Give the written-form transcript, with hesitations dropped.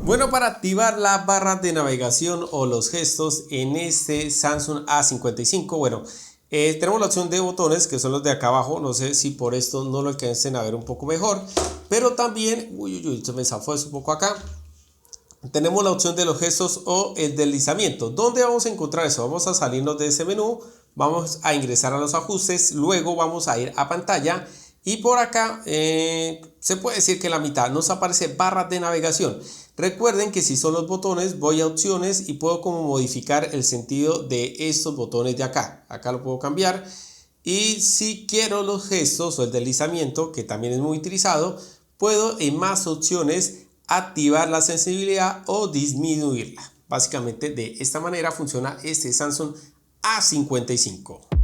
Bueno, para activar la barra de navegación o los gestos en este Samsung A55, bueno, tenemos la opción de botones que son los de acá abajo. No sé si por esto no lo alcancen a ver un poco mejor, pero también, se me zafó eso un poco acá. Tenemos la opción de los gestos o el deslizamiento. ¿Dónde vamos a encontrar eso? Vamos a salirnos de ese menú, vamos a ingresar a los ajustes, luego vamos a ir a pantalla y por acá se puede decir que en la mitad nos aparece barra de navegación. Recuerden que si son los botones, voy a opciones y puedo como modificar el sentido de estos botones de acá. Acá lo puedo cambiar. Y si quiero los gestos o el deslizamiento, que también es muy utilizado, puedo en más opciones activar la sensibilidad o disminuirla. Básicamente de esta manera funciona este Samsung A55.